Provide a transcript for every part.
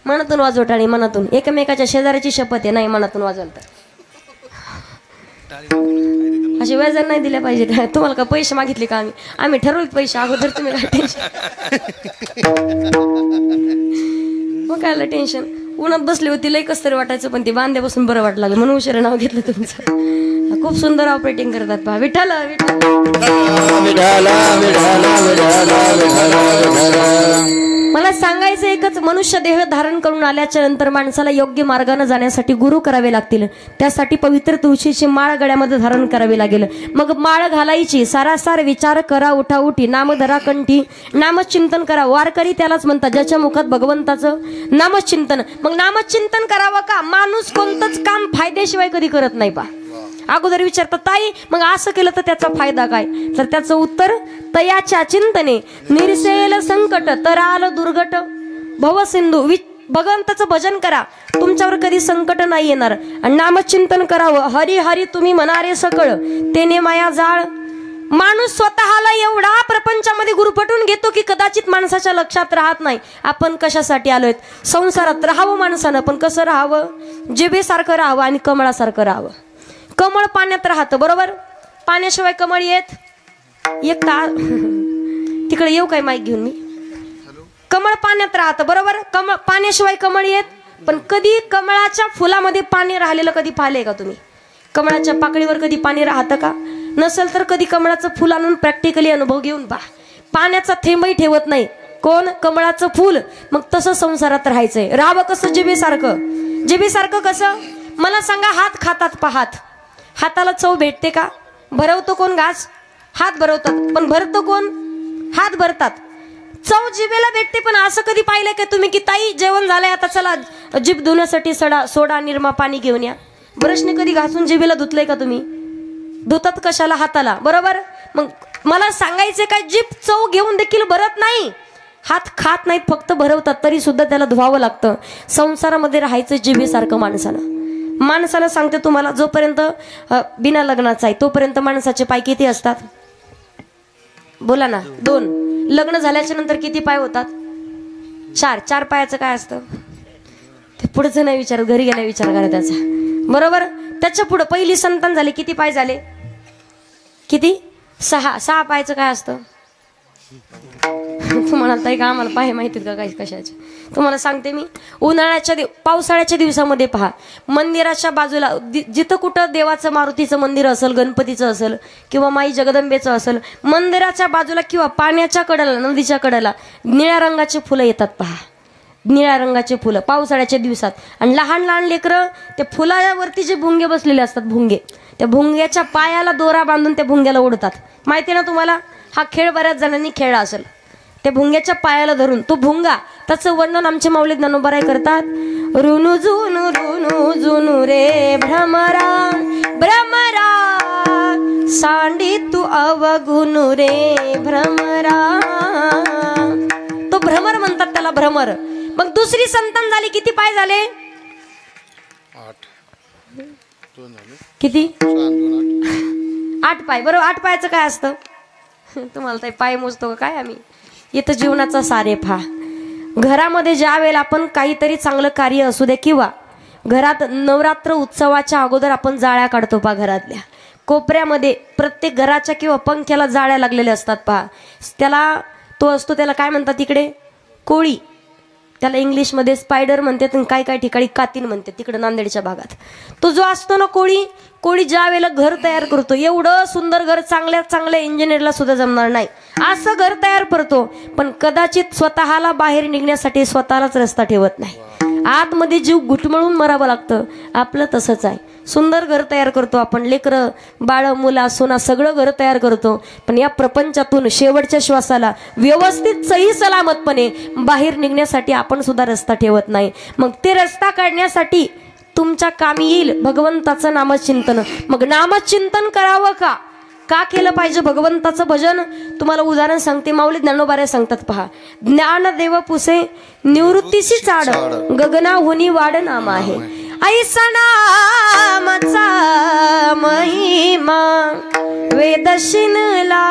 मनातून वाजव टाळी, मनातून. एकमेकाच्या शेजाऱ्याची शपथ आहे, नाही मनातून वाजवलं तर. असे व्याजाने नाही दिल्या पाहिजे. तुम्हाला का पैसे मागितले का आम्ही ठरवले पैसे अगोदर, तुम्ही काय टेन्शन. मग काय टेन्शन. उन्हात बसली होती, लई कस तरी वाटायचं, पण ती बांध्यापासून बरं वाटलं लागलं म्हणून उशिरा नाव घेतलं तुमचं. खूप सुंदर ऑपरेटिंग करतात पहा. विठ्ठल मला सांगायचं एकच, मनुष्य देह धारण करून आल्याच्या नंतर माणसाला योग्य मार्गाने जाण्यासाठी गुरु करावे लागतील. त्यासाठी पवित्र तुळशीची माळ गळ्यामध्ये धारण करावी लागेल. मग माळ घालायची, सारासार विचार करा, उठाउठी, नामधरा कंठी, नामचिंतन करा. वारकरी त्यालाच म्हणतात ज्याच्या मुखात भगवंताचं नामचिंतन. मग नामचिंतन करावं का? माणूस कोणतंच काम फायद्याशिवाय कधी करत नाही पा. अगोदर विचारतात ताई मग असं केलं तर त्याचा फायदा काय? तर त्याचं उत्तर, तयाच्या चिंतने निरसेल संकट, तराल दुर्घट भवसिंधू. भगवंताचं भजन करा, तुमच्यावर कधी संकट नाही येणार. आणि नामचिंतन करावं. हरी हरी तुम्ही म्हणारे सकळ, तेने माया जाळ. माणूस स्वतःला एवढा प्रपंचामध्ये गुरफटून घेतो की कदाचित माणसाच्या लक्षात राहत नाही आपण कशासाठी आलोय. संसारात राहावं माणसानं, पण कसं राहावं? जिभेसारखं राहावं आणि कमळासारखं राहावं. कमळ पाण्यात राहतं, बरोबर? पाण्याशिवाय कमळ येत एक तिकडे येऊ काय माईक घेऊन मी? कमळ पाण्यात राहतं, बरोबर? कमळ पाण्याशिवाय कमळ येत. पण कधी कमळाच्या फुलामध्ये पाणी राहिलेलं कधी पाहिले का तुम्ही? कमळाच्या पाकळीवर कधी पाणी राहतं का? नसेल तर कधी कमळाचं फुल आणून प्रॅक्टिकली अनुभव घेऊन पहा. पाण्याचा थेंबही ठेवत नाही कोण? कमळाचं फुल. मग तसं संसारात राहायचंय. राहावं कसं? जिभेसारखं. जिभेसारखं कसं? मला सांगा. हात खातात पाहात, हाताला चव भेटते का? भरवतो कोण? घास. हात भरवतात, पण भरतो कोण? हात भरतात. चव जिभेला भेटते. पण असं कधी पाहिलंय का तुम्ही की ताई जेवण झालंय आता चला जीभ धुण्यासाठी सोडा निरमा पाणी घेऊन या? ब्रशने कधी घासून जिभेला धुतलंय का तुम्ही? धुतात कशाला? हाताला, बरोबर? मग मला सांगायचे काय, जीभ चव घेऊन देखील भरत नाही. हात खात नाहीत, फक्त भरवतात, तरी सुद्धा त्याला धुवावं लागतं. संसारामध्ये राहायचं जिभेसारखं माणसानं. माणसाला सांगते तुम्हाला, जोपर्यंत बिना लग्नाचा आहे तोपर्यंत माणसाचे पाय किती असतात? बोला ना. 2. लग्न झाल्याच्या नंतर किती पाय होतात? 4. 4 पायाचं काय असतं ते पुढचं नाही विचार, घरी गेला विचार करा त्याचा, बरोबर? त्याच्या पुढे पहिली संतान झाली, किती पाय झाले? किती? 6. 6 पायाचं काय असतं? तुम्हाला ताई का आम्हाला पाय माहितीत का काही कशाचे? तुम्हाला सांगते मी. पावसाळ्याच्या दिवसामध्ये पहा, मंदिराच्या बाजूला जिथं कुठं देवाचं मारुतीचं मंदिर असेल, गणपतीचं असेल किंवा माई जगदंबेचं असेल, मंदिराच्या बाजूला किंवा पाण्याच्या कडेला, नदीच्या कडेला निळ्या रंगाचे फुलं येतात पहा. निळ्या रंगाचे फुलं पावसाळ्याच्या दिवसात. आणि लहान लहान लेकरं त्या फुलावरती जे भुंगे बसलेले असतात, भुंगे, त्या भुंग्याच्या पायाला दोरा बांधून त्या भुंग्याला ओढतात. माहिती ना तुम्हाला? हा खेळ बऱ्याच जणांनी खेळला असेल. त्या भुंग्याच्या पायाला धरून तो भुंगा, त्याचं वर्णन आमचे माऊली ज्ञानोबाराय करतात. रुनु जुनु रे भ्रमरा भ्रमरा, सांडी तू अवगुनु रे भ्रमरा. तो भ्रमर म्हणतात त्याला, भ्रमर. मग दुसरी संतान झाली, किती पाय झाले? 8. किती? 8 पाय, बरोबर. 8 पायाचं काय असतं? तुम्हाला ताई पाय मोजतो का काय आम्ही? इथं जीवनाचा सारे पहा. घरामध्ये ज्या वेळेला आपण काहीतरी चांगलं कार्य असू दे, किंवा घरात नवरात्र उत्सवाच्या अगोदर आपण जाळ्या काढतो पहा. घरातल्या कोपऱ्यामध्ये प्रत्येक घराच्या किंवा पंख्याला जाळ्या लागलेल्या असतात पहा. त्याला तो असतो, त्याला काय म्हणतात तिकडे? कोळी. त्याला इंग्लिशमध्ये स्पायडर म्हणतात, काय काय ठिकाणी कातीन म्हणतात तिकडे नांदेडच्या भागात. तो जो असतो ना कोळी ज्या वेळेला घर तयार करतो, एवढं सुंदर घर चांगल्या इंजिनियरला सुद्धा जमणार नाही असं घर तयार करतो, पण कदाचित स्वतःला बाहेर निघण्यासाठी स्वतःलाच रस्ता ठेवत नाही. आतमध्ये जीव घुटमळून मरावं लागतं. आपलं तसंच आहे. सुंदर घर तयार करतो आपण, लेकरं बाळ मुला सोना सगळं घर तयार करतो, पण या प्रपंचातून शेवटच्या श्वासाला व्यवस्थित सही सलामतपणे बाहेर निघण्यासाठी आपण सुद्धा रस्ता ठेवत नाही. मग ते रस्ता काढण्यासाठी तुमच्या कामी येईल भगवंताचं नामचिंतन. मग नामचिंतन करावं का? का केलं पाहिजे भगवंताचं भजन? तुम्हाला उदाहरण सांगते. माऊली ज्ञानोबाराय सांगतात पहा. ज्ञान देव पुसे निवृत्तीशी चाड, गगना होनी वाढ नाम आहे. ऐसा नामाचा महिमा वेद शिनला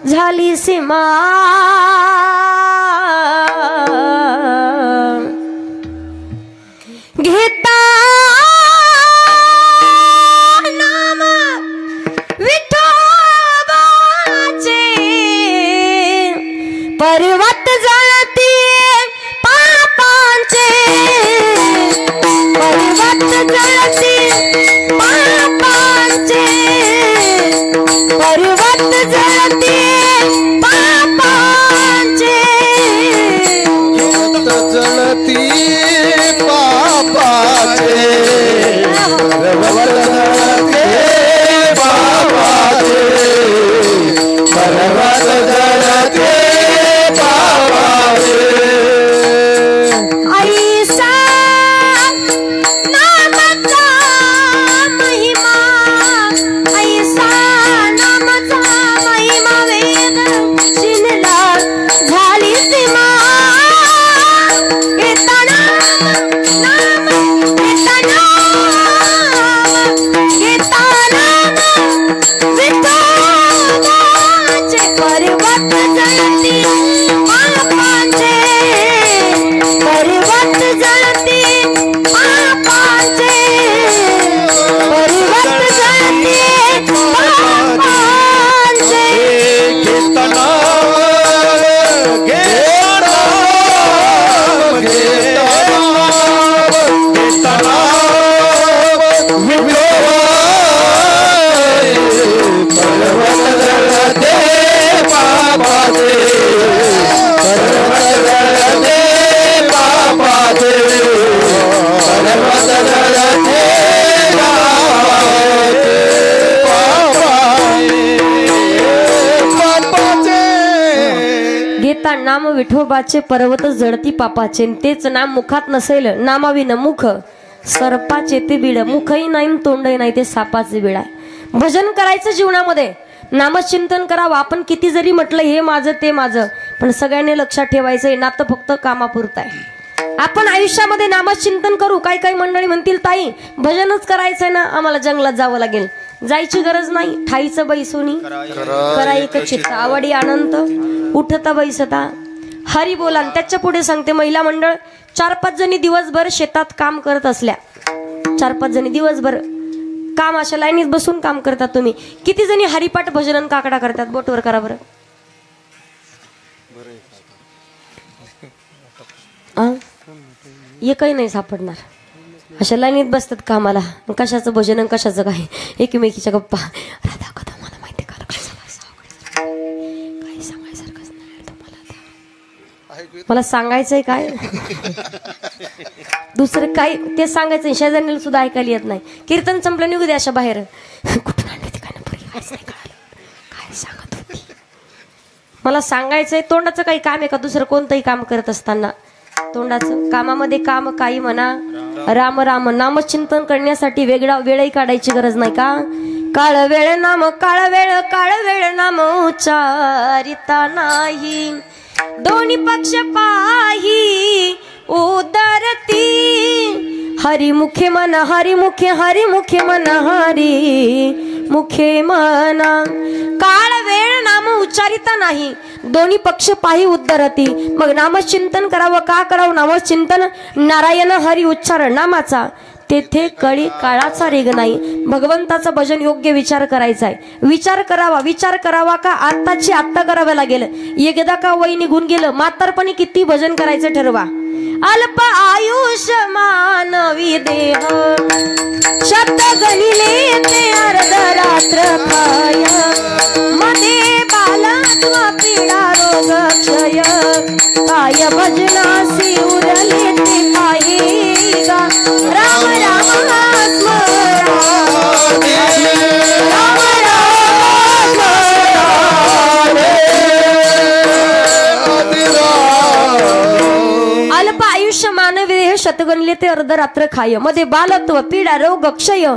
झाली सीमा. जळती पापाचे पर्वत जळते पापाचे पर्वत जळते पापाचे ऐसा नामाचा महिमा ऐसा नामाचा महिमा वेद शिनला झाली सीमा घेता नाम घेता नाम विठोबाचे पर्वत जळती पापांचे पर्वत जळती पापांचे पर्वत जळती पापांचे घेता घेता नाम विठोबाचे पर्वत जळती पापाचे तेच नाम मुखात नसेल नामाविन मुख सर्पाचे ते बिड मुखही नाही तोंडही नाही ते सापाचे बिड आहे. भजन करायचं जीवनामध्ये नामचिंतन करावं. आपण किती जरी म्हटलं हे माझं ते माझं पण सगळ्यांनी लक्षात ठेवायचंय नातं फक्त कामापुरतं आहे. आपण आयुष्यामध्ये नामचिंतन करू. काही काही मंडळी म्हणतील ताई भजनच करायचंय ना आम्हाला जंगलात जावं लागेल. जायची गरज नाही. ठाईचं बैसोनी करायक चित्त आवडी आनंद उठता बैसता हरी बोला. त्याच्या पुढे सांगते महिला मंडळ 4-5 जणी दिवसभर शेतात काम करत असल्या 4-5 जणी दिवसभर काम अशा लाईनीत बसून काम करतात. तुम्ही किती जणी हरिपाठ भजन काकडा करतात बोटवर करा बरं. एकही नाही सापडणार. अशा लाईनीत बसतात कामाला. कशाचं भजन कशाचं काय एकमेकीच्या गप्पा. राधा कथा मला माहिती का काही सांगायसारखंच नाही तुम्हाला. मला सांगायचंय काय दुसरं काय ते सांगायचं. शेजारीला सुद्धा ऐकायला येत नाही. कीर्तन संपलं निघू दे अशा बाहेर. कुठून आणली ती काय ना काय सांगत होती. मला सांगायचंय तोंडाचं काही काम आहे का दुसरं कोणतंही काम करत असताना तोंडाचं कामामध्ये काम काही म्हणा. राम राम नामचिंतन करण्यासाठी वेगळा वेळही काढायची गरज नाही का. काळ वेळ नाम काळ वेळ नाम उच्चारिता नाही. दोन्ही पक्ष पाही उदरती हरिमुखे मन हरिमुखे मन हरिमुखे मना. काळ वेळ नाम उच्चारिता नाही. दोन्ही पक्ष पाही उद्धरती. मग नामचिंतन करावं. का करावं नामचिंतन. नारायण हरी उच्चार नामाचा तेथे कळी काळाचा रेग नाही. भगवंताचं भजन योग्य विचार करायचा आहे. विचार करावा का आत्ताची आत्ता करावं लागेल. एकदा का वय निघून गेलं म्हातारपणी किती भजन करायचं ठरवा. अल्प आयुष्य मानवी देह शब्द गणिले ते अर्ध रात्र खाय मध्ये बालत्व पीडा रोग क्षय काय भजनासी उरले ते पायी गा. राम राम स्मरा राम राम अल्प आयुष्य मानवी देह शतगणले ते अर्धरात्र खाय मध्ये बालत्व पीडा रोग क्षय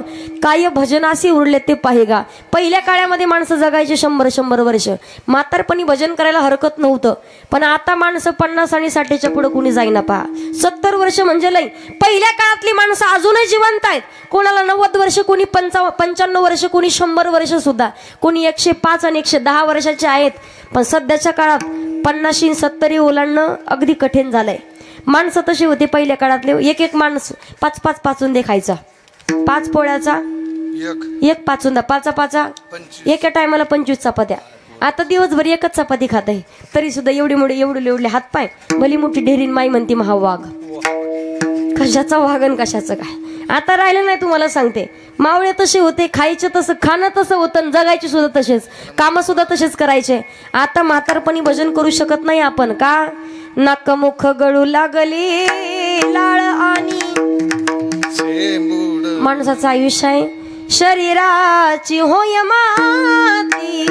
काय भजनासी उरले ते पाहेगा. पहिल्या काळामध्ये माणसं जगायचे 100 वर्ष. म्हातारपणी भजन करायला हरकत नव्हतं. पण आता माणसं 50 आणि 60च्या पुढे कुणी जाईना पहा. 70 वर्ष म्हणजे लई. पहिल्या काळातली माणसं अजूनही जिवंत आहेत. कोणाला 90 वर्ष कोणी 95 वर्ष कोणी 100 वर्ष सुद्धा कोणी 105 आणि 110 वर्षाचे आहेत. पण सध्याच्या काळात 50-70 ओलांडणं अगदी कठीण झालंय. माणसं तशी होती पहिल्या काळातले. एक माणूस 5 पाचून खायचा. 5 पोळ्याचा एक पाचूंदा 5 एका टायमाला 25 चपात्या. आता दिवसभर एकच चपाती खात आहे तरी सुद्धा एवढे हातपाय भली मोठी ढेरीन माई म्हणती महावाघ. कशाचा वागण कशाचं काय आता राहिलं नाही. तुम्हाला सांगते मावळे तसे होते. खायचं तसं खाणं तसं होतं. जगायचे सुद्धा तसेच. कामं सुद्धा तसेच करायचे. आता म्हातारपणी भजन करू शकत नाही आपण. का नाकमुख गळू लागली लाळ आणि माणसाचं आयुष्य आहे शरीराची होय माती,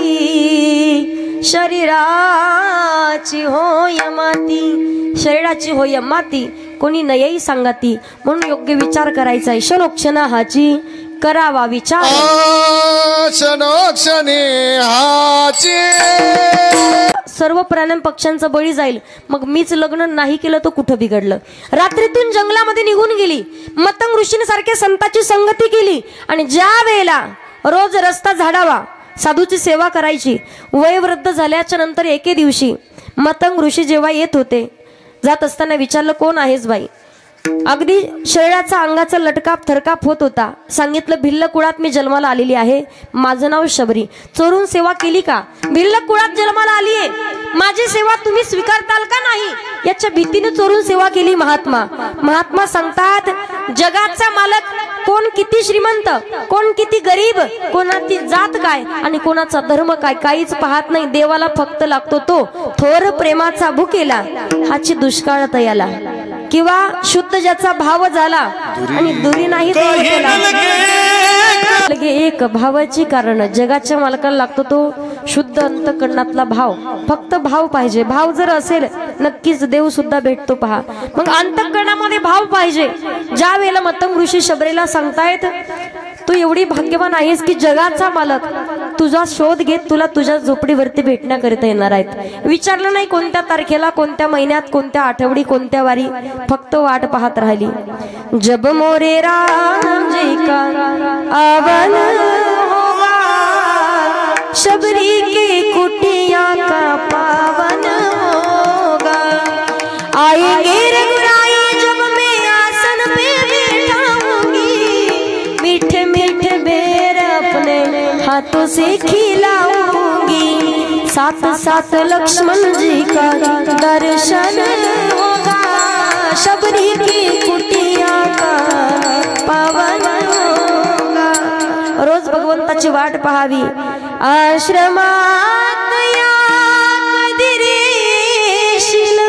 शरीराची होय माती, शरीराची होय माती, कोणी नयई सांगाती. म्हणून योग्य विचार करायचा आहे. क्षणोक्षणा हाची करावा विचार, क्षणोक्षणी हाची. सर्व प्राणी पक्ष्यांचा बळी जाईल. मग मीच लग्न नाही केलं तर कुठं बिघडलं. रात्रीतून जंगलामध्ये निघून गेली, मतंग ऋषींसारख्या संताची संगती केली आणि ज्या वेळेला रोज रस्ता झाडावा, साधूची सेवा करायची. वयोवृद्ध झाल्याच्या नंतर एके दिवशी मतंग ऋषी जेव्हा येत होते, जात असताना विचारलं कोण आहेस बाई. अगदी शरीराचा अंगाचा लटकाप थरकाप होत होता. सांगितलं भिल्ल कुळात मी जन्माला आलेली आहे, माझं नाव शबरी. चोरून सेवा केली का? भिल्ल कुळात जन्माला आली आहे, माझी सेवा तुम्ही स्वीकारताल का नाही याच्या भीतीने चोरून सेवा केली. महात्मा सांगतात जगाचा मालक कोण किती श्रीमंत, कोण किती गरीब, कोणाची जात काय आणि कोणाचा धर्म काय काहीच पाहत नाही. देवाला फक्त लागतो तो थोर प्रेमाचा भुकेला, हाची दुष्काळ तयाला. किंवा शुद्ध ज्याचा भाव झाला आणि दुरी नाही लगे एक भावाची कारण. जगाच्या मालकाला लागतो तो शुद्ध अंतःकरणातला भाव. फक्त भाव पाहिजे. भाव जर असेल नक्कीच देव सुद्धा भेटतो. पहा मग अंतःकरणामध्ये भाव पाहिजे. ज्या वेळेला मतंग ऋषी शबरीला सांगतायत तू एवढी भाग्यवान आहेस की जगाचा मालक तुझा शोध घेत तुला तुझ्या झोपडीवरती भेटण्याकरिता येणार आहेत. विचारलं नाही कोणत्या तारखेला, कोणत्या महिन्यात, कोणत्या आठवडी, कोणत्या वारी, फक्त वाट पाहत राहिली. जब मोरे राम जी का आवन होगा, शबरी के कुटिया का पावन होगा. आएंगे रघुराई जब मैं आसन पे बैठाऊंगी, मीठे मीठे बेर अपने हाथों से खिलाऊंगी. साथ साथ लक्ष्मण जी का दर्शन होगा, शबरी की कुटिया का पावन होगा. रोज भगवंताची वाट पाहावी. आश्रमात या कधी रेशील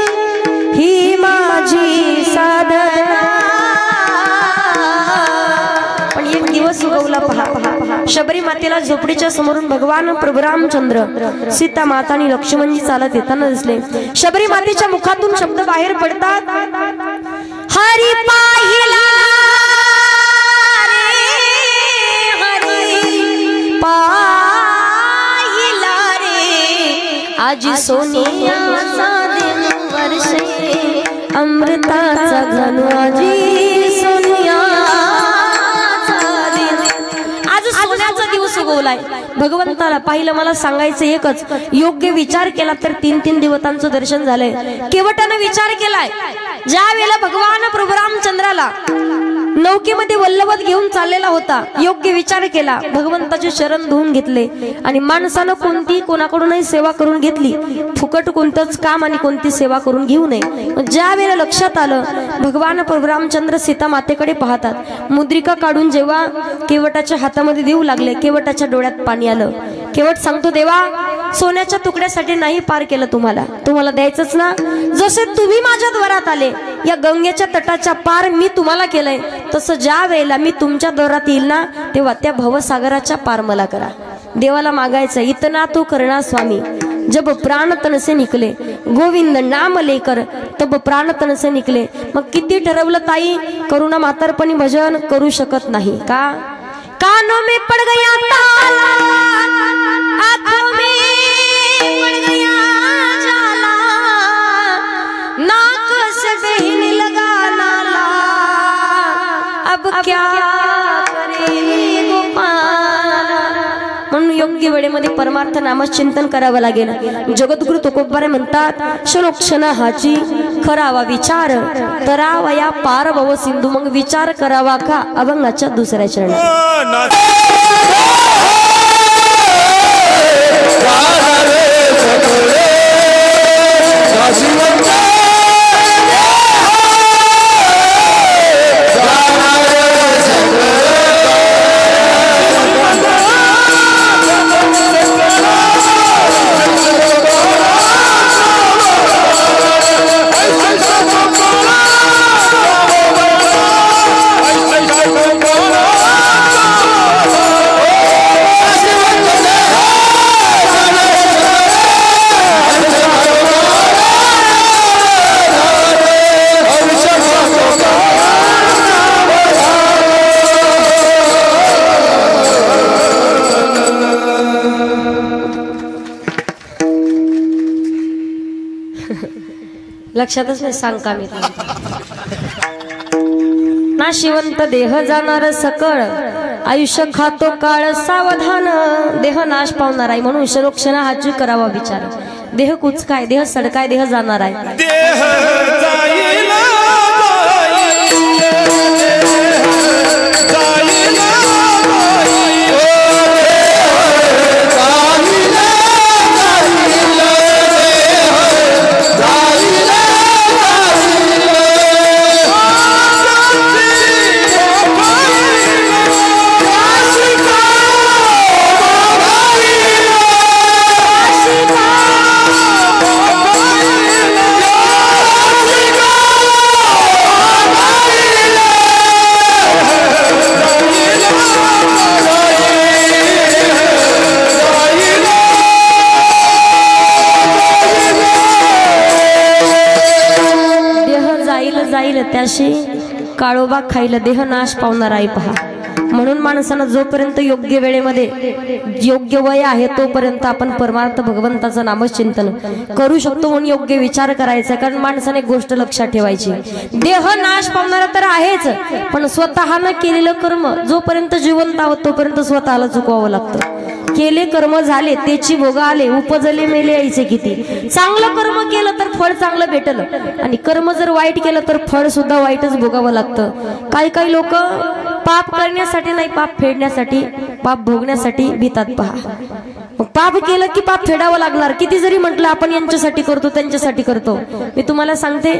ही माझी साधना. पण एक दिवस उगवला. पहा शबरी मातेला झोपडीच्या समोरून भगवान प्रभू रामचंद्र, सीता माता आणि लक्ष्मणजी चालत येताना दिसले. शबरी मातेच्या मुखातून शब्द बाहेर पडतात, हरी पाहिला रे, हरी पाहिला रे, आज सोनियाचा दिन वर्षे अमृताचा घन, आजी सोनियाचा दिन. आज सोन्याचा दिवस उगवलाय. भगवंताला पाहिलं. मला सांगायचं एकच, योग्य विचार केला तर 3-3 देवतांचं दर्शन झालंय. केवटानं विचार केलाय. ज्या वेळेला भगवान प्रभू रामचंद्राला नौकेमध्ये वल्लवत घेऊन चाललेला होता, योग्य विचार केला, भगवंताचे शरण धुवून घेतले आणि माणसानं कोणती कोणाकडूनही सेवा करून घेतली. फुकट कोणतंच काम आणि कोणती सेवा करून घेऊ नये. ज्या वेळेला लक्षात आलं, भगवान प्रभू रामचंद्र सीता मातेकडे पाहतात. मुद्रिका काढून जेव्हा केवटाच्या हातामध्ये देऊ लागले, केवटाच्या डोळ्यात पाणी आलं. केवट सांगतो, देवा सोन्याच्या तुकड्यासाठी नाही पार केलं, तुम्हाला द्यायचंच ना. जसे तुम्ही माझ्या द्वारात आले, या गंगेच्या तटाच्या पार मी तुम्हाला केलंय, तसं ज्या वेळेला मी तुमच्या द्वारात येईल ना, तेव्हा त्या भवसागराच्या पार मला करा. देवाला मागायचं, इतना तू करणार स्वामी, जब प्राण तन से निकले, गोविंद नाम लेकर तब प्राण तन से निकले. मग किती ठरवलं ताई, करुणा म्हातारपणी भजन करू शकत नाही का? कानों में पड़ गया ताला, आंखों में पड़ गया जाला, नाक से बहने लगा नाला, अब क्या करे गोपाल. म्हणून योग्य वेळेमध्ये परमार्थ नामाचं चिंतन करावं लागेल. जगद्गुरु तुकोबारे म्हणतात, क्षणोक्षण हाची करावा विचार, तरावया पार भव सिंधू. मग विचार करावा का? अभंगाच्या दुसऱ्या चरणात. लक्षातच नाही, सांग का मी नाशिवंत देह जाणार सकळ, आयुष्य खातो काळ सावधान, देह नाश पावणार आहे म्हणून क्षणोक्षण हाची करावा विचार. देह कुचकाय, देह सडकाय, देह जाणार आहे. देह जाईल त्याशी काळोबा खाईल, देह नाश पावणार आहे पहा. म्हणून माणसानं जोपर्यंत योग्य वेळेमध्ये योग्य वय आहे तोपर्यंत आपण परमार्थ भगवंताचं नामचिंतन करू शकतो. म्हणून योग्य विचार करायचा. कारण माणसाने एक गोष्ट लक्षात ठेवायची, देह नाश पावणारा तर आहेच, पण स्वतःनं केलेलं कर्म जोपर्यंत जिवंत आहोत तोपर्यंत स्वतःला चुकवावं लागतं. केले कर्म झाले त्याची भोग आले, उपजले मेले यायचे किती. चांगलं कर्म केलं तर फळ चांगलं भेटलं, आणि कर्म जर वाईट केलं तर फळ सुद्धा वाईटच भोगावं लागतं. काही काही लोक पाप करण्यासाठी नाही, पाप फेडण्यासाठी, पाप भोगण्यासाठी भीतात पहा. मग पाप केलं की पाप फेडावं लागणार. किती जरी म्हटलं आपण यांच्यासाठी करतो त्यांच्यासाठी करतो. मी तुम्हाला सांगते,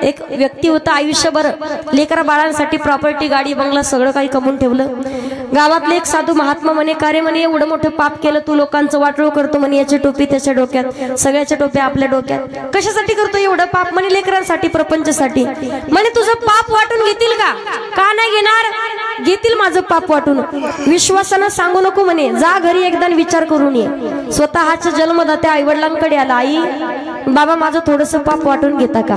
एक व्यक्ती होता आयुष्यभर लेकरा बाळांसाठी प्रॉपर्टी, गाडी, बंगला सगळं काही कमवून ठेवलं. गावातले एक साधू महात्मा म्हणे, का रे म्हणे एवढं मोठं पाप केलं तू, लोकांचं वाटोळ करतो म्हणे, याची टोपी त्याच्या डोक्यात, सगळ्याच्या टोप्या आपल्या डोक्यात, कशासाठी करतो एवढं पाप म्हणे, लेकरांसाठी, प्रपंचासाठी. म्हणे तुझं पाप वाटून घेतील का नाही घेणार, घेतील माझं पाप वाटून. विश्वासानं सांगू नको म्हणे, जा घरी एकदा विचार करून ये. स्वतःच्या जन्मदात्या आई वडिलांकडे आला, आई बाबा माझं थोडस पाप वाटून घेता का.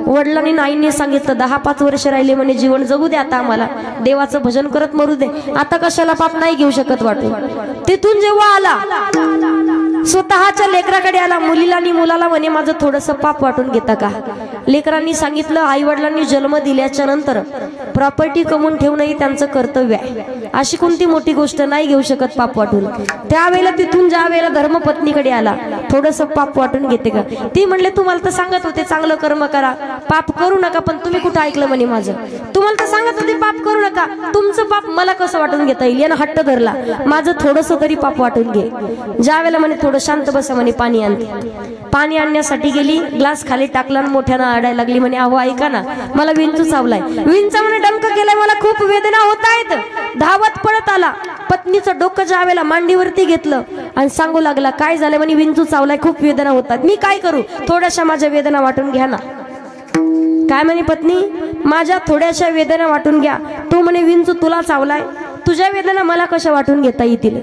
वडिलांनी आईंनी सांगितलं 10-5 वर्ष राहिले म्हणे, जीवन जगू दे आता आम्हाला, देवाचं भजन करत मरू दे, आता कशाला पाप नाही घेऊ शकत वाटून. तिथून जेव्हा आला स्वतःच्या लेकराकडे आला, मुलीला आणि मुलाला म्हणे माझं थोडस पाप वाटून घेता का. लेकरांनी सांगितलं, आई वडिलांनी जन्म दिल्याच्या नंतर प्रॉपर्टी कमवून ठेवणं त्यांचं कर्तव्य आहे, अशी कोणती मोठी गोष्ट नाही घेऊ शकत पाप वाटून. त्यावेळेला तिथून ज्या वेळेला धर्मपत्नीकडे आला, थोडस पाप वाटून घेते का. ती म्हणले तुम्हाला तर सांगत होते चांगलं कर्म करा, पाप करू नका, पण तुम्ही कुठं ऐकलं म्हणे माझं. तुम्हाला तर सांगत होते पाप करू नका, तुमचं पाप मला कसं वाटून घेता येईल. यानं हट्ट धरला, माझं थोडस तरी पाप वाटून घे. ज्या वेळेला म्हणे थोडं शांत बसा म्हणे, पाणी आणते. पाणी आणण्यासाठी गेली, ग्लास खाली टाकला आणि मोठ्यानं आडायला लागली. म्हणे अहो ऐका ना, मला विंचू चावलाय. विंचा म्हणे डंक केलाय, मला खूप वेदना होत आहेत. धावत पळत आला, पत्नीचं डोकं ज्या वेळेला मांडीवरती घेतलं आणि सांगू लागला काय झालं म्हणे, विंचू चावलाय, खूप वेदना होतात, मी काय करू, थोड्याशा माझ्या वेदना वाटून घ्या ना. काय म्हणे पत्नी, माझ्या थोड्याशा वेदना वाटून घ्या. तो म्हणे विंचू तुला चावलाय, तुझ्या वेदना मला कशा वाटून घेता येतील.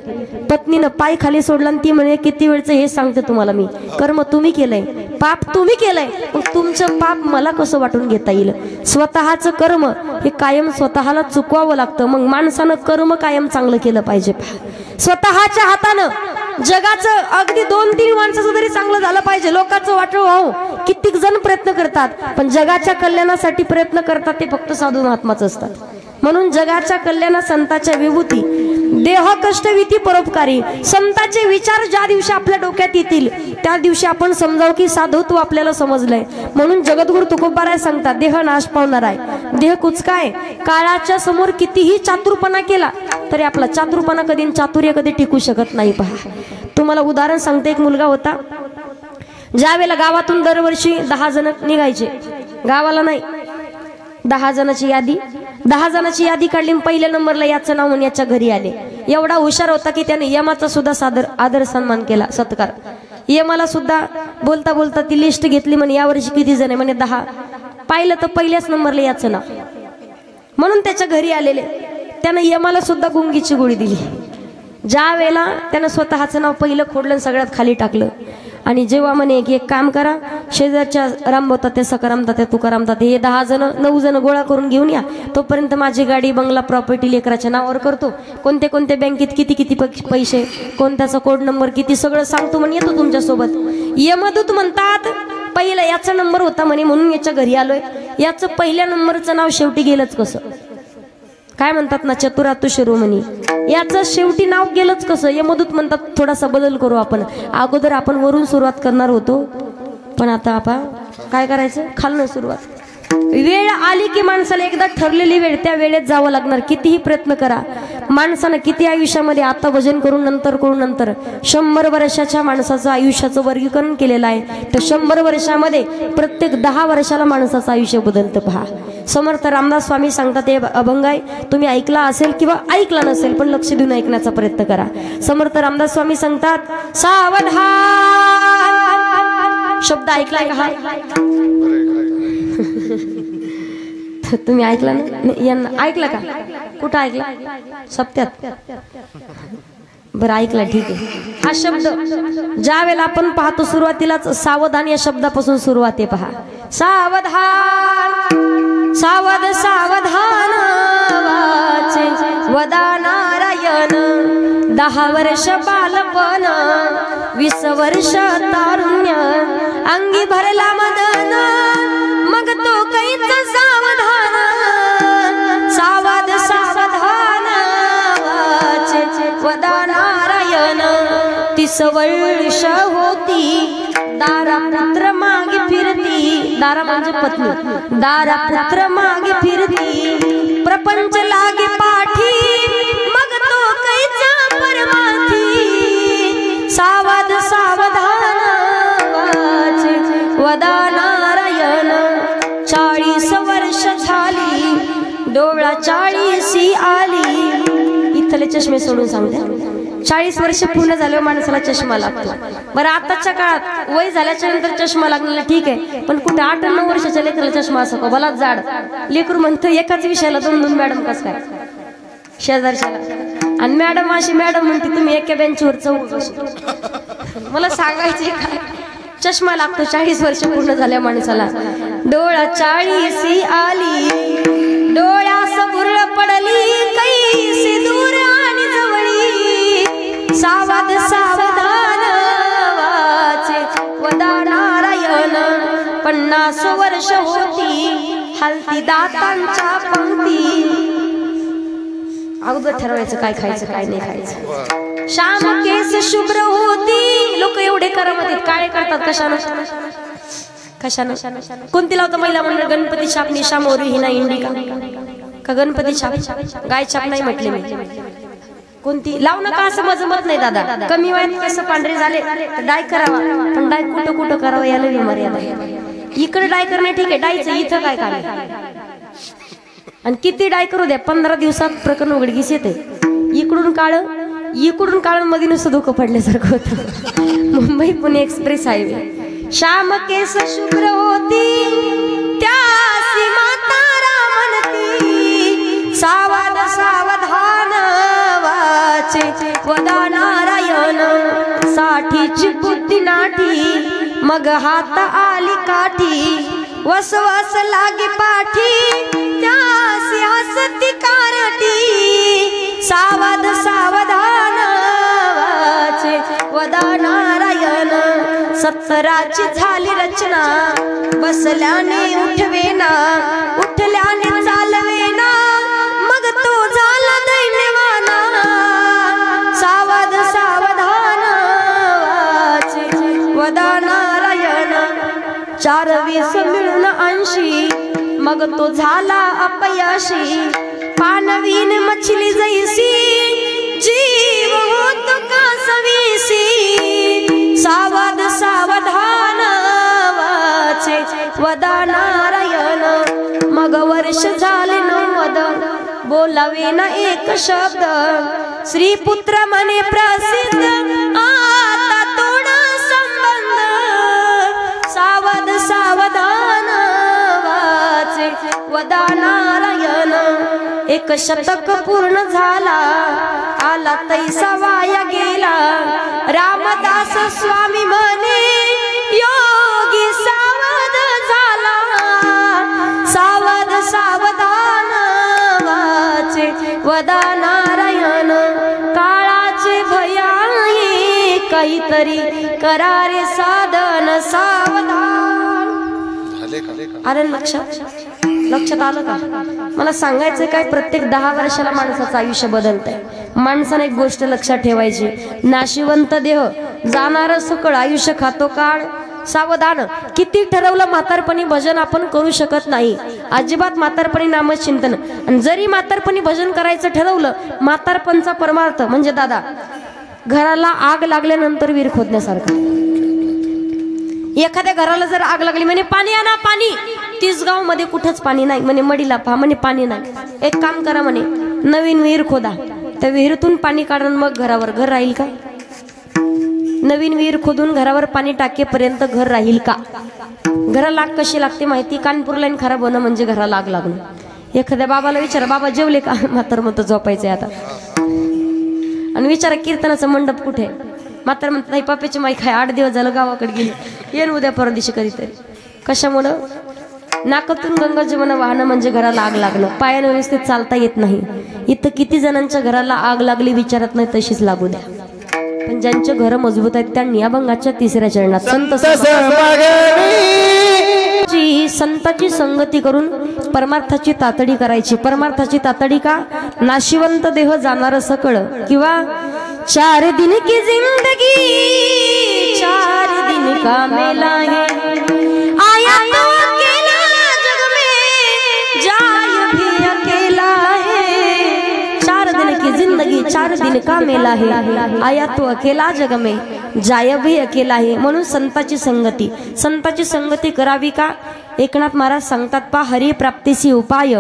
पत्नीनं पाय खाली सोडला आणि ती म्हणे किती वेळचं हे सांगते तुम्हाला मी, कर्म तुम्ही केलंय, पाप तुम्ही केलंय, मग तुमचं पाप मला कसं वाटून घेता येईल. स्वतःचं कर्म हे कायम स्वतःला चुकवावं लागतं. मग माणसानं कर्म कायम चांगलं केलं पाहिजे. स्वतःच्या हातानं जगाचं अगदी 2-3 माणसाचं जरी चांगलं झालं पाहिजे, लोकांचं वाटलं हो, कित्येक जण प्रयत्न करतात, पण जगाच्या कल्याणासाठी प्रयत्न करतात ते फक्त साधू महात्माच असतात. म्हणून जगाच्या कल्याणा संतांच्या विभूती, देह कष्ट विधी परोपकारी. संतांचे विचार ज्या दिवशी आपल्या डोक्यात येतील त्या दिवशी आपण समजावं की साधुत्व आपल्याला समजलंय. म्हणून जगद्गुरु तुकोबाराय सांगतात, देह नाश पावणार आहे, देह कुचकाय. काळाच्या समोर कितीही चातुरपणा केला तरी आपला चातुरपणा कधी, चातुर्य कधी टिकू शकत नाही. पहा तुम्हाला उदाहरण सांगते. एक मुलगा होता, ज्या वेळेला गावातून दरवर्षी 10 जण निघायचे, गावाला नाही 10 जणांची यादी, 10 जणांची यादी काढली, पहिल्या नंबरला याचं नाव म्हणून याच्या घरी आले. एवढा हुशार होता की त्याने यमाचा सुद्धा आदर सन्मान केला, सत्कार. यमाला सुद्धा बोलता बोलता ती लिस्ट घेतली, म्हणे यावर्षी किती जण आहे, म्हणे 10. पाहिलं तर पहिल्याच नंबरला याचं नाव, म्हणून त्याच्या घरी आलेले. त्यानं यमाला सुद्धा गुंगीची गोळी दिली. ज्या वेळेला त्यानं स्वतःचं नाव पहिलं खोडलं, सगळ्यात खाली टाकलं, आणि जेव्हा म्हणे की एक काम करा, शेजारच्या रामभाऊ तात्या, सकाराम तात्या, तुकाराम तात्या, हे 10 जण 9 जण गोळा करून घेऊन या, तोपर्यंत माझी गाडी, बंगला, प्रॉपर्टी लेकराच्या नावावर करतो, कोणत्या कोणत्या बँकेत किती किती पैसे, कोणत्याचा कोड नंबर किती, सगळं सांगतो म्हणे, येतो तुमच्यासोबत. यमदूत म्हणतात पहिला याचा नंबर होता म्हणे म्हणून याच्या घरी आलोय, याचं पहिल्या नंबरचं नाव शेवटी गेलंच कसं? काय म्हणतात ना, चतुरातु शिरोमणी, याचं शेवटी नाव गेलंच कसं? यमदूत म्हणतात थोडासा बदल करू आपण, अगोदर आपण वरून सुरुवात करणार होतो, पण आता आपण काय करायचं, खालनं सुरुवात. वेळ आली की माणसाला एकदा ठरलेली वेळ, त्या वेळेत जावं लागणार. कितीही प्रयत्न करा, माणसानं किती आयुष्यामध्ये आता भजन करून नंतर 100 वर्षाच्या माणसाचं आयुष्याचं वर्गीकरण केलेलं आहे. तर 100 वर्षामध्ये प्रत्येक 10 वर्षाला माणसाचं आयुष्य बदलतं. पहा, समर्थ रामदास स्वामी सांगतात, हे अभंग आहे, तुम्ही ऐकला असेल किंवा ऐकला नसेल पण लक्ष देऊन ऐकण्याचा प्रयत्न करा. समर्थ रामदास स्वामी सांगतात, सावधान. शब्द ऐकलाय का? तुम्ही ऐकला ना, यांना ऐकलं का? कुठं ऐकला? सप्त्यात. बरं ऐकला, ठीक आहे. हा शब्द ज्या वेळेला आपण पाहतो सुरुवातीलाच सावधान या शब्दापासून सुरुवात आहे. पहा, सावधान, सावध सावधान वाचे वदा नारायण. 10 वर्ष बालपण, 20 वर्ष तारुण्य, अंगी भरला मदन, मग तो कैचा सावधान. सावध सावधान वाचे वदा नारायण. 30 वर्ष होती, दारा पुत्र मागे फिरती. दारा म्हणजे पत्नी, दारा पुत्र मागे फिरती. प्रपंच लागे पाठी, मग तो कैचा परमार्थी. सावध सावधान वाचे वदा नारायण. 40 वर्ष झाली, डोळा 40 आली. इथले चष्मे सोडून सांगते, 40 वर्ष पूर्ण झाल्यावर माणसाला चष्मा लागतो. बरं, आताच्या काळात वय झाल्याच्या नंतर चष्मा लागलेला ठीक आहे, पण कुठे 8-9 वर्षाच्या लेकराला चष्मा असतो का? भला जाड लेकरू म्हणतं एकाच विषयाला 2-2 मॅडम कसं काय शेजारच्याला, आणि मॅडम अशी मॅडम म्हणते तुम्ही एका बेंचवर 4 मला सांगायचे काय? चष्मा लागतो 40 वर्ष पूर्ण झाल्या माणसाला. डोळा 40 आली, डोळ्यास बुरळ पडली, कैसी दूर आणि जवळी. सावध सावधान वाचे वदा नारायण. 50 वर्ष होती, हलती दातांच्या पंक्ती. अगोदर ठरवायचं काय खायचं काय नाही खायचं. श्याम केस शुभ्र होती. लोक एवढे करामध्ये काळे करतात कशानं? कशानं? कोणती लावतं महिला मंडळ? गणपती छाप, निशा मोरी, हिना इंडिका का गणपती छाप? गाय छाप नाही म्हटले मी. कोणती लावू नका असं मजमत नाही दादा. कमी वयात केस पांढरे झाले तर डाय करावा, पण डाय कुठं कुठं करावं याला मर्यादा. इकडे डाय करणे ठीक आहे, डायचं इथं काय काम? आणि किती डाय करू द्या, 15 दिवसात प्रकरण उघडकीस येते. इकडून काळ मध्ये नुसतं धोकं पडल्यासारखं होतं. Mumbai Pune express highway. श्याम केस शुभ्र होती, त्यासी मातारा म्हणती. सावध सावधान वाचे वदा नारायण. 60ची बुद्धी नाठी, मग हात आली काठी. वसवस लागे पाठी, त्यासी हसती कारटी. सावध सावधान वाचे वदा नारायण. 70ची झाली रचना, बसल्याने उठवेना, उठल्याने चालवेना, मग तो झाला दैन्यवाना. सावध सावधान वाचे वदा नारायण. 4-20 मिळून 80, मग तो झाला अपयशी. पानवीन मछली जैसी, जीव होतो का सवीसी. सावध सावधान वाचे वदा नारायण. मग वर्ष झाले 90, बोलावे ना एक शब्द. श्रीपुत्र म्हणे प्रसिद्ध, आता तोडा संबंध. सावध सावधान वाचे वदा नारायण. 1 शतक पूर्ण झाला, आला तैसा वाया गेला. रामदास स्वामी म्हणे, योगी सावध झाला. सावध सावधान वाचे वदा नारायण. काळाचे भयाई, काहीतरी करारे साधन. सावधान. आलं लक्षात आलं का? मला सांगायचं काय, प्रत्येक 10 वर्षाला माणसाचं आयुष्य बदलतंय. माणसाने एक गोष्ट लक्षात ठेवायची, नाशिवंत देह जाणार सकळ, आयुष्य खातो काळ सावधान. किती ठरवलं म्हातारपणी भजन आपण करू शकत नाही अजिबात. म्हातारपणी नामचिंतन, आणि जरी म्हातारपणी भजन करायचं ठरवलं, म्हातारपणचा परमार्थ म्हणजे दादा घराला आग लागल्यानंतर विहीर खोदण्यासारखं. एखाद्या घराला जर आग लागली, म्हणे पाणी आणा पाणी, 30 गाव मध्ये कुठंच पाणी नाही, म्हणे मडीला पहा, म्हणे पाणी नाही. एक काम करा म्हणे, नवीन विहीर खोदा, त्या विहिरीतून पाणी काढून मग घरावर घर राहील का? नवीन विहीर खोदून घरावर पाणी टाकेपर्यंत घर राहील का? घराला आग कशी लागते माहिती? कानपूर लाईन खराब होणं म्हणजे घराला आग लागणं. एखाद्या बाबाला विचारा, बाबा जेवले का? म्हातार म्हणतो झोपायचंय आता. आणि विचारा कीर्तनाचं मंडप कुठे? म्हातार म्हणतात नाही, पापेची माई काय 8 दिवस झालं गावाकडे गेली, येईन उद्या परदिशी कधीतरी. कशामुळं? नाकातून गंगा जमुना वाहनं म्हणजे घराला आग लागणं. पायानं व्यवस्थित चालता येत नाही. इथं किती जणांच्या घराला आग लागली विचारत नाही, तशीच लागू द्या. पण ज्यांचे घर मजबूत आहेत त्यांनी अभंगाच्या 3ऱ्या चरणात संताची संगती करून परमार्थाची तातडी करायची. परमार्थाची तातडी का? नाशिवंत देह जाणार सकळ, किंवा 4 दिन की जिंदगी 4 दिन का मेला है, आया तो अकेला जग में जाय भी अकेला है. 4 दिन की जिंदगी 4 दिन का मेला है, आया तो अकेला जग में जाय भी अकेला है. म्हणून संताची संगती, संताची संगती करावी का? एकनाथ महाराज सांगतात पा, हरी प्राप्तीसी उपाय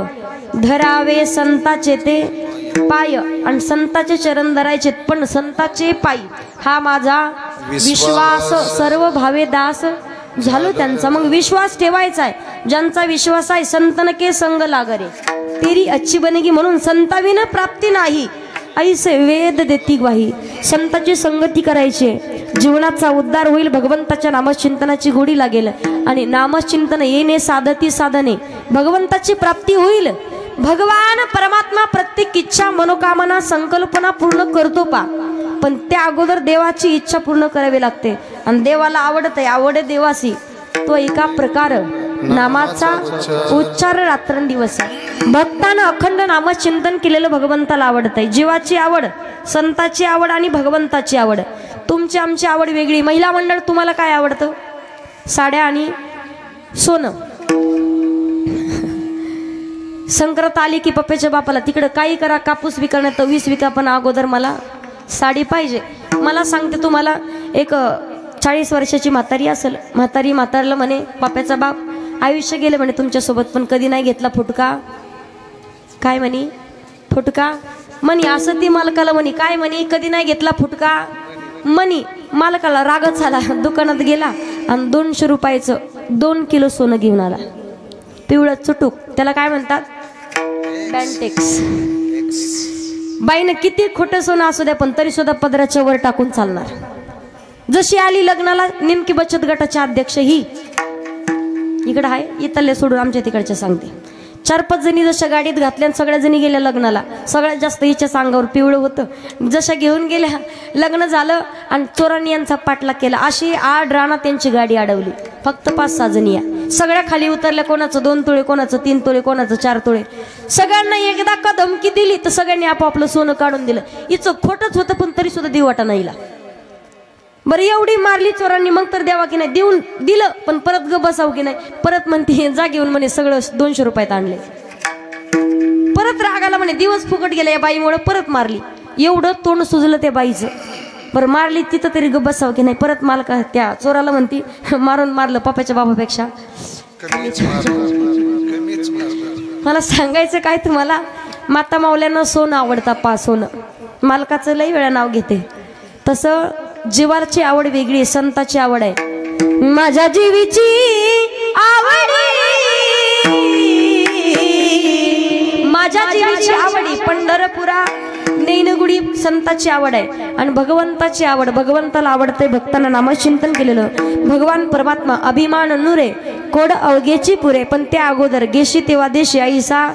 धरावे संताचे ते पाय. आणि संताचे चरण धरायचे, पण संताचे पायी हा माझा विश्वास, सर्व भावे दास झालो त्यांचा. मग विश्वास ठेवायचा आहे. ज्यांचा विश्वास आहे, संतन के संग लागरे तेरी अच्छी बनेगी. म्हणून संताविना प्राप्ती नाही, ऐसे वेद देती ग्वाही. संताची संगती करायची, जीवनाचा उद्धार होईल. भगवंताच्या नामचिंतनाची गोडी लागेल, आणि नामचिंतन येणे साधती साधने भगवंताची प्राप्ती होईल. भगवान परमात्मा प्रत्येक इच्छा मनोकामना संकल्पना पूर्ण करतो पा, पण त्या अगोदर देवाची इच्छा पूर्ण करावी लागते. आणि देवाला आवडत आहे, आवडे देवासी तो एका प्रकार नामाचा उच्चार रात्रंदिवस आहे. भक्तानं अखंड नामचिंतन केलेलं भगवंताला आवडत आहे. जीवाची आवड, संताची आवड आणि भगवंताची आवड. तुमची आमची आवड वेगळी. महिला मंडळ तुम्हाला काय आवडतं? साड्या आणि सोनं. संक्रांत आली की पप्प्याच्या बापाला तिकडं काही करा, कापूस विकण्यात 20 विका, पण अगोदर मला साडी पाहिजे. मला सांगते तुम्हाला, एक 40 वर्षाची म्हातारी असेल, म्हातारीला म्हणे पप्प्याचा बाप, आयुष्य गेलं म्हणे तुमच्यासोबत, पण कधी नाही घेतला फुटका. काय म्हणे? फुटका म्हणे. असं ती मालकाला म्हणे, काय म्हणे? कधी नाही घेतला फुटका म्हणे. मालकाला रागच आला, दुकानात गेला आणि 200 रुपयाचं 2 किलो सोनं घेऊन आला, पिवळं चुटूक. त्याला काय म्हणतात? बँटेक्स. बाईनं किती खोटं सोनं असू द्या, पण तरी सुद्धा पदराच्या वर टाकून चालणार. जशी आली लग्नाला, नेमकी बचत गटाच्या अध्यक्ष ही इकडं आहे, इथले सोडून आमच्या तिकडच्या सांगते. 4-5 जणी जशा गाडीत घातल्या आणि सगळ्या जणी गेल्या लग्नाला. सगळ्यात जास्त हिच्या अंगावर पिवळं होतं. जशा घेऊन गेल्या, लग्न झालं आणि चोरांनी यांचा पाठलाग केला. अशी 8 राणा त्यांची गाडी अडवली. फक्त 5-6 जणी या सगळ्या खाली उतरल्या. कोणाचं 2 तोळे, कोणाचं 3 तोळे, कोणाचं 4 तोळे. सगळ्यांना एकदा का धमकी दिली तर सगळ्यांनी आपापलं सोनं काढून दिलं. हिचं खोटंच होतं, पण तरी सुद्धा देव वाटा नाहीला. बरं एवढी मारली चोरांनी, मग तर द्यावा की नाही? देऊन दिलं, पण परत ग बसाव की नाही? परत म्हणते जा घेऊन म्हणे सगळं 200 रुपयात आणले. परत रागाला म्हणे दिवस फुकट गेला या बाईमुळे, परत मारली. एवढं तोंड सुजलं त्या बाईचं. बरं मारली तिथं तरी ग बसाव की नाही? परत मालका त्या चोराला म्हणती मारलं पप्पाच्या बाबापेक्षा. मला सांगायचं काय तुम्हाला, माता मावल्यांना सोनं आवडतं पा, सोनं. मालकाचं लई वेळा नाव घेते. तसं जीवाची आवड वेगळी, संताची आवड आहे. माझ्या जीवीची आवड, माझ्या जीवीची आवडी पंढरपुरा नैनगुडी संताची आवड आहे. आणि भगवंताची आवड, भगवंताला आवडते. भक्तांना नामचिंतन केलेलं भगवान परमात्मा अभिमान नुरे कोड अवघेची पुरे, पण त्या अगोदर गेशी तेव्हा देशी ऐसा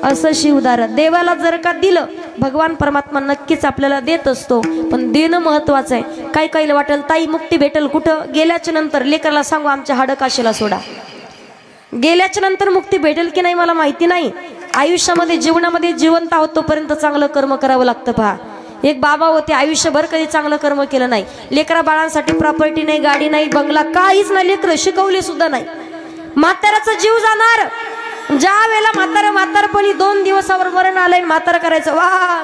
असं शिवदार. देवाला जर का दिलं, भगवान परमात्मा नक्कीच आपल्याला देत असतो, पण देणं महत्वाचं आहे. काही काहीला वाटेल ताई मुक्ती भेटेल कुठं गेल्याच्या नंतर. लेकराला सांगू आमच्या हाडं काशीला सोडा. गेल्याच्या नंतर मुक्ती भेटेल की नाही मला माहिती नाही. आयुष्यामध्ये जीवनामध्ये जिवंत आहोत तोपर्यंत चांगलं कर्म करावं लागतं. पहा, एक बाबा होते, आयुष्यभर कधी चांगलं कर्म केलं नाही. लेकरा बाळांसाठी प्रॉपर्टी नाही, गाडी नाही, बंगला काहीच नाही, लेकरं शिकवले सुद्धा नाही. म्हाताऱ्याचा जीव जाणार. ज्या वेळेला म्हातारपणी 2 दिवसावर मरण आलंय, म्हातारा करायचं वा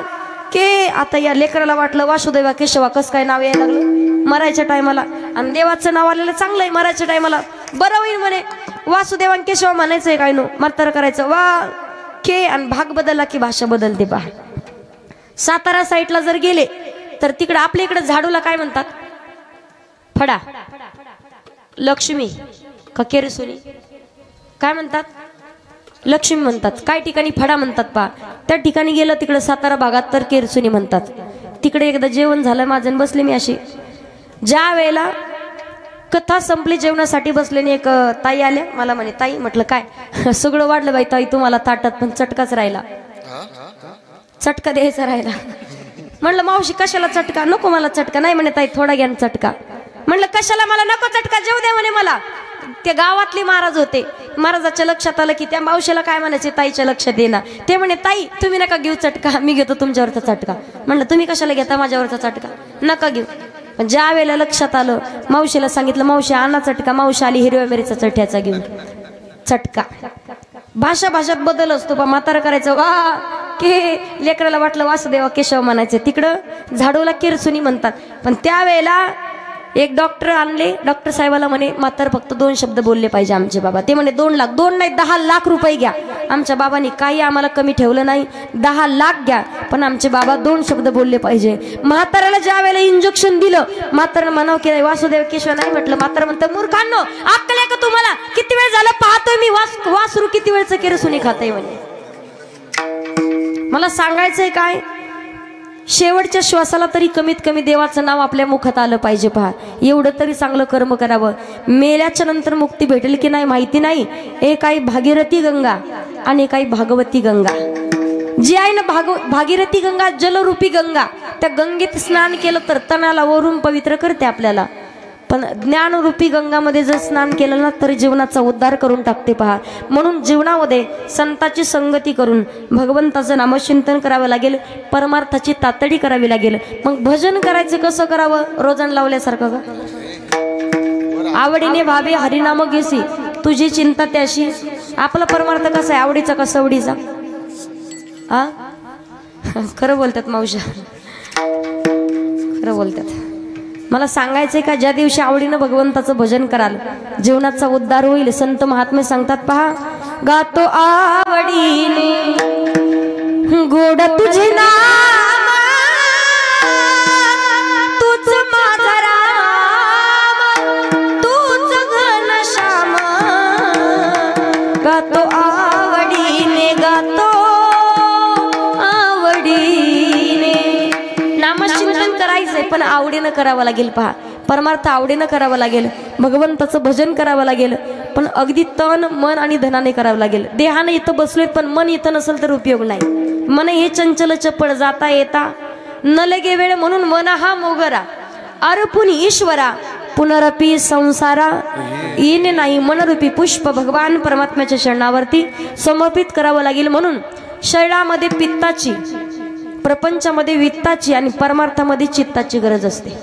के. आता या लेकराला वाटलं वासुदेवा केशवा कसं काय नाव यायला लागलं मरायच्या टायमाला, आणि देवाचं नाव आलेलं चांगलं आहे मरायच्या टायमाला, बरं होईल म्हणे. वासुदेवा केशवा म्हणायचंय काय नो, म्हातारा करायचं वा के. आणि भाग बदलला की भाषा बदलते. पहा, सातारा साईडला जर गेले तर तिकडे आपल्या इकडे झाडूला काय म्हणतात? फडा, लक्ष्मी का केरसुनी काय म्हणतात? लक्ष्मी म्हणतात. काय ठिकाणी फडा म्हणतात. पहा, त्या ठिकाणी गेलं तिकडे सातारा भागात तर केरसुनी म्हणतात. तिकडे एकदा जेवण झालं माझं, बसले मी अशी. ज्या वेळेला कथा संपली, जेवणासाठी बसलेली एक ताई आल्या. मला म्हणे ताई, म्हटलं काय? सगळं वाढलं बाई ताई तुम्हाला ताटात, पण चटकाच राहिला, चटका द्यायचा राहिला. म्हणलं मावशी कशाला चटका? नको मला चटका. नाही म्हणे ताई थोडा घ्या चटका. म्हणलं कशाला? मला नको चटका, जेव द्या म्हणे मला. ते गावातले महाराज होते. महाराजाच्या लक्षात आलं की त्या मावशीला काय म्हणायचे, ताईच्या लक्षात येणार. ते म्हणे ताई तुम्ही नका घेऊ चटका, मी घेतो तुमच्यावरचा चटका. म्हणलं तुम्ही कशाला घेता माझ्यावरचा चटका? नका घेऊ. पण ज्या वेळेला लक्षात आलं, मावशीला सांगितलं मावशी आणा चटका. मावशी आली हिरव्या मिरीचा चट्याचा घेऊन. चटका. भाषात बदल असतो. बा म्हातारा करायचं वा के. लेकराला वाटलं वासुदेवा केशव म्हणायचं. तिकडं झाडूला केरसुनी म्हणतात. पण त्यावेळेला एक डॉक्टर आणले. डॉक्टर साहेबाला म्हणे म्हातार फक्त 2 शब्द बोलले पाहिजे आमचे बाबा. ते म्हणे 2 लाख, 2 नाही 10 लाख रुपये घ्या. आमच्या बाबांनी काही आम्हाला कमी ठेवलं नाही, 10 लाख घ्या, पण आमचे बाबा 2 शब्द बोलले पाहिजे. म्हाताऱ्याला ज्या वेळेला इंजेक्शन दिलं, म्हातारा म्हणाव की वासुदेव केशव नाही म्हटलं. म्हातारा म्हणतं मूर्खांनो, अक्कल आहे का तुम्हाला? किती वेळ झालं पाहतोय मी वासरू किती वेळचं केरसुनी खातंय म्हणे. मला सांगायचंय काय, शेवटच्या श्वासाला तरी कमीत कमी देवाचं नाव आपल्या मुखात आलं पाहिजे. पहा, एवढं तरी चांगलं कर्म करावं. मेल्याच्या नंतर मुक्ती भेटेल की नाही माहिती नाही. एक आहे भागीरथी गंगा आणि एक आहे भागवती गंगा. जी आहे ना भागीरथी गंगा, जलरूपी गंगा, त्या गंगेत स्नान केलं तर तनाला वरून पवित्र करते आपल्याला. पण ज्ञानरूपी गंगामध्ये जर स्नान केलं ना तर जीवनाचा उद्धार करून टाकते. पहा, म्हणून जीवनामध्ये संताची संगती करून भगवंताचं नामचिंतन करावं लागेल, परमार्थाची तातडी करावी लागेल. मग भजन करायचं कसं करावं? रोजन लावल्यासारखं का? आवडीने भावे हरिनाम घेसी, तुझी चिंता त्याशी. आपला परमार्थ कसा आहे? आवडीचा का सवडीचा? हा, खरं बोलतात मावशा, खरं बोलतात. मला सांगायचंय का, ज्या दिवशी आवडीनं भगवंताचं भजन कराल जीवनाचा उद्धार होईल. संत महात्मे सांगतात. पहा, गातो आवडीने गोड तुझे नाम, तूच माझा राम, तूच घनश्याम. गातो आवडीने, गातो आवडीने. नामचिंतन करायचंय पण आवडीनं करावं लागेल. पहा, परमार्थ आवडीनं करावं लागेल, भगवंताचं भजन करावं लागेल, पण अगदी तन मन आणि धनाने करावं लागेल. देहाने इथं बसलोय पण मन इथं नसेल तर उपयोग नाही. मन हे चंचल चपळ, जाता येता न लगे वेळ, म्हणून मन हा मोगरा अर्पुनी ईश्वरा, पुनरपी संसारा येणे नाही. मनरूपी पुष्प भगवान परमात्म्याच्या शरणावरती समर्पित करावं लागेल. म्हणून शरीरामध्ये पित्ताची, प्रपंचामध्ये वित्ताची आणि परमार्थामध्ये चित्ताची गरज असते.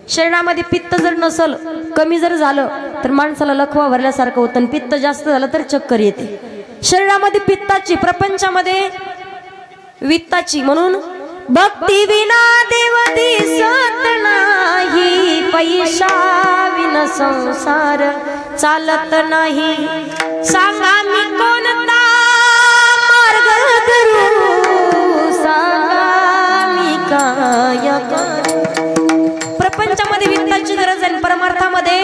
शरीरामध्ये पित्त जर नसल, कमी जर झालं तर माणसाला लखवा भरल्यासारखं होतं, पित्त जास्त झालं तर चक्कर येते. शरीरामध्ये पित्ताची, प्रपंचामध्ये वित्ताची. म्हणून भक्ती विना देव दिसत नाही, पैसा विना संसार चालत नाही. सांगा मी कोणता मार्ग धरू, सांगा मी काय करू. प्रपंचामध्ये वित्ताची गरज आहे, परमार्थामध्ये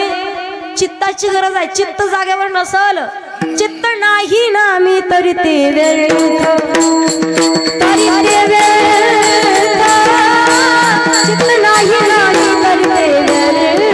चित्ताची गरज आहे. चित्त जागेवर नसल, चित्त नाही ना मी तरी ते व्यर्थ, तरी ते व्यर्थ. चित्त नाही ना मी तरी ते व्यर्थ.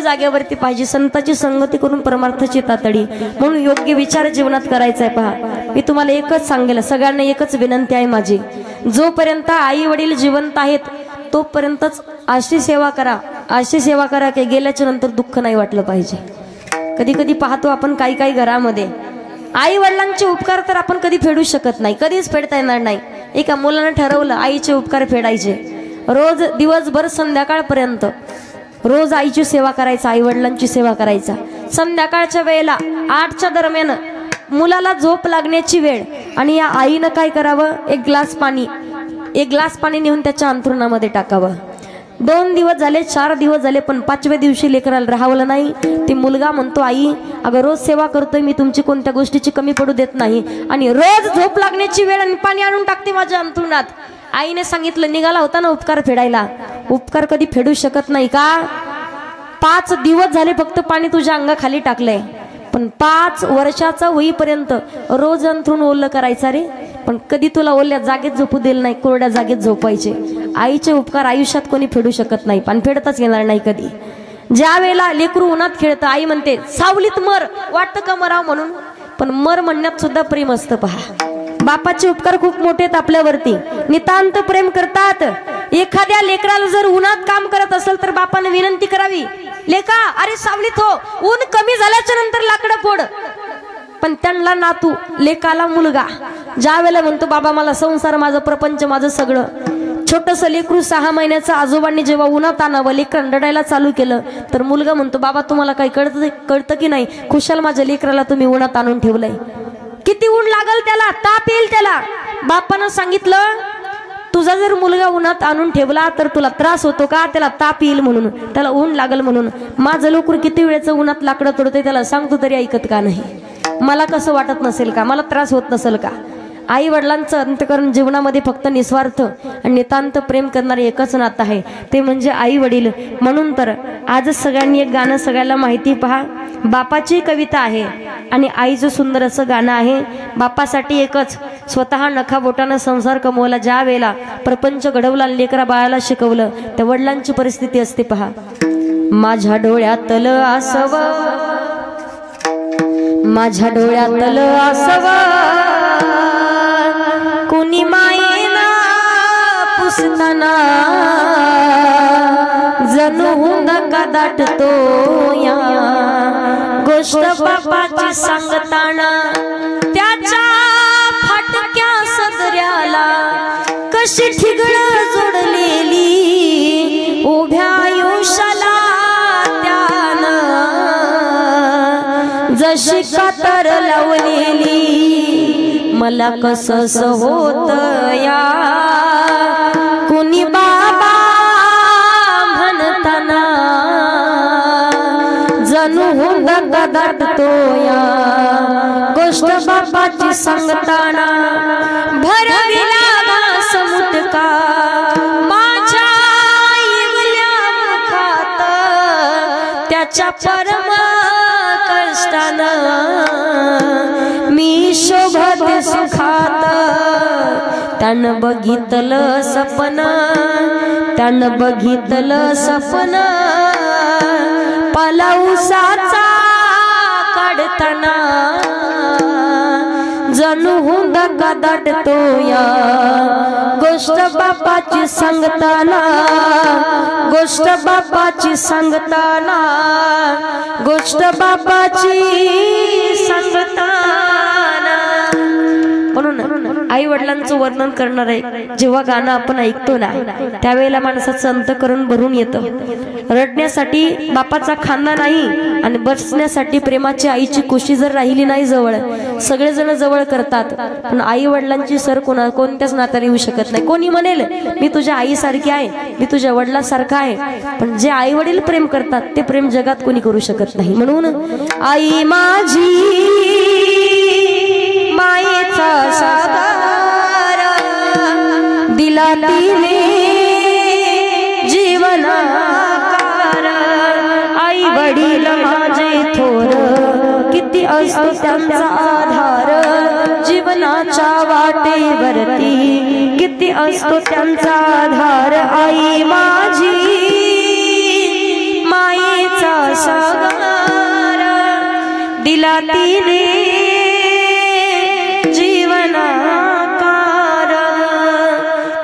जागेवरती पाहिजे, संताची संगती करून परमार्थाची तातडी, म्हणून योग्य विचार जीवनात करायचा आहे. पहा, मी तुम्हाला एकच सांगेल, सगळ्यांना एकच विनंती आहे माझी, जोपर्यंत आई वडील जिवंत आहेत तोपर्यंतच अशी सेवा करा, अशी सेवा करा की गेल्याच्या नंतर दुःख नाही वाटलं पाहिजे. कधी कधी पाहतो आपण काही काही घरामध्ये आई वडिलांचे उपकार तर आपण कधी फेडू शकत नाही, कधीच फेडता येणार नाही. एका मुलानं ठरवलं आईचे उपकार फेडायचे, रोज दिवसभर संध्याकाळपर्यंत रोज आईची सेवा करायचा, आई वडिलांची सेवा करायचा. संध्याकाळच्या वेळेला 8च्या दरम्यान मुलाला झोप लागण्याची वेळ, आणि या आईनं काय करावं, एक ग्लास पाणी नेऊन त्याच्या अंथरुणामध्ये टाकावं. 2 दिवस झाले, 4 दिवस झाले, पण 5व्या दिवशी लेकराला राहावलं नाही. ते मुलगा म्हणतो, आई अगं रोज सेवा करतोय मी तुमची, कोणत्या गोष्टीची कमी पडू देत नाही, आणि रोज झोप लागण्याची वेळ आणि पाणी आणून टाकते माझ्या अंथरुणात. आईने सांगितलं, निघाला होता ना उपकार फेडायला, उपकार कधी फेडू शकत नाही का? 5 दिवस झाले फक्त पाणी तुझ्या अंगाखाली टाकलंय, पण 5 वर्षाचा होईपर्यंत रोज अंथरून ओलं करायचा रे, पण कधी तुला ओल्या जागेत झोपू दिलं नाही, कोरड्या जागेत झोपायचे. आईचे उपकार आयुष्यात कोणी फेडू शकत नाही, पण फेडताच येणार नाही कधी. ज्या वेळेला लेकरू उन्हात खेळतं, आई म्हणते सावलीत मर, वाटतं का मराव म्हणून, पण मर म्हणण्यात सुद्धा प्रेम असतं. पहा, बापाचे उपकार खूप मोठे आहेत आपल्यावरती, नितांत प्रेम करतात. एखाद्या लेकराला जर उन्हात काम करत असेल तर बापाने विनंती करावी, लेका अरे सावलीत हो, ऊन कमी झाल्याच्या नंतर लाकडं फोड. पण त्यांना नातू, लेकाला मुलगा ज्या वेळेला म्हणतो बाबा मला संसार, माझं प्रपंच, माझं सगळं, छोटस लेकरू 6 महिन्याचं आजोबांनी जेव्हा उन्हात आणावं, लेकरं रडायला चालू केलं तर मुलगा म्हणतो बाबा तुम्हाला काही कळतं की नाही, खुशाल माझ्या लेकराला तुम्ही उन्हात आणून ठेवलंय, किती ऊन लागल त्याला, ताप येईल त्याला. बापानं सांगितलं तुझा जर मुलगा उन्हात आणून ठेवला तर तुला त्रास होतो का, त्याला ताप येईल म्हणून, त्याला ऊन लागल म्हणून. माझं लेकरू किती वेळेचं उन्हात लाकडं तोडतंय, त्याला सांगतो तरी ऐकत का नाही? मला कसं वाटत नसेल का, मला त्रास होत नसेल का? आई वडिलांचं अंतकरण जीवनामध्ये फक्त निस्वार्थ आणि नितांत प्रेम करणारे एकच नातं आहे, ते म्हणजे आई वडील. म्हणून तर आज सगळ्यांनी एक गाणं सगळ्याला माहिती. पहा, बापाची कविता आहे आणि आईचं सुंदर असं गाणं आहे. बापासाठी एकच, स्वतः नखा बोटानं संसार कमवला, ज्या वेळेला प्रपंच घडवला, लेकरा बाळाला शिकवलं, त्या वडिलांची परिस्थिती असते. पहा, माझ्या डोळ्यातलं आसव, माझ्या डोळ्यातलं आसव कुणी मायेना पुसताना, जणू हुंदका दाटतो या गोष्ट बापाची सांगताना. त्याच्या फाटक्या सदऱ्याला कशी ठिगळं जोडलेली, उभ्या आयुष्याला त्यानं जशी कातर लावलेली, मला कसंस होत या कुणी बाबा म्हणताना, जणू हुंदका दाटतो या गोष्ट बापाची सांगताना. भरविला घास मुटका माझ्या इवल्या मुखात, त्याच्या परम कष्टानं मी शोभते सुखात. त्यानं बघितलं सपन, त्यानं बघितलं सपन, पालाऊसाचा काढताना, जणू हुंदका दाटतो या गोष्ट बापाची सांगताना, गोष्ट बापाची सांगताना, गोष्ट बापाची सांगताना. म्हणून आई वडिलांचं वर्णन करणार आहे जेव्हा गाणं आपण ऐकतो ना, त्यावेळेला माणसाचं अंतकरण भरून येतं. रडण्यासाठी बापाचा खांदा नाही आणि बसण्यासाठी प्रेमाची आईची कुशी जर राहिली नाही जवळ, सगळेजण जवळ करतात, पण आई वडिलांची सर कोणत्याच नात्याला येऊ शकत नाही. कोणी म्हणेल मी तुझ्या आईसारखी आहे, मी तुझ्या वडिलांसारखा आहे, पण जे आई वडील प्रेम करतात ते प्रेम जगात कोणी करू शकत नाही. म्हणून आई माझी मायेचा सागर दिला तिने जीवनाकार, आई वडील माझे थोर किती असतो त्यांचा आधार, जीवनाच्या वाटेवरती किती असतो त्यांचा आधार. आई माझी मायेचा सागर दिला तिने जीवनाकार.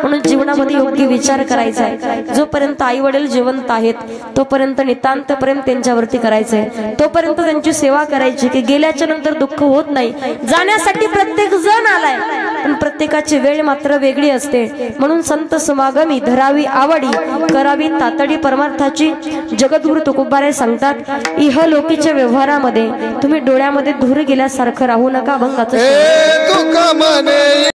म्हणून जीवनामध्ये योग्य विचार करायचा आहे. जोपर्यंत आई वडील जिवंत आहेत तोपर्यंत नितांत प्रेम त्यांच्यावरती करायचंय, तोपर्यंत त्यांची सेवा करायची की गेल्याच्या नंतर दुःख होत नाही. जाण्यासाठी प्रत्येक जण आलाय पण प्रत्येकाची वेळ मात्र वेगळी असते. म्हणून संत समागमी धरावी आवडी करावी तातडी परमार्थाची. जगद्गुरु तुकोबारे सांगतात इहलोकीच्या व्यवहारामध्ये तुम्ही डोळ्यामध्ये धूर गेल्यासारखं राहू नका. अभंगाचं तुका मने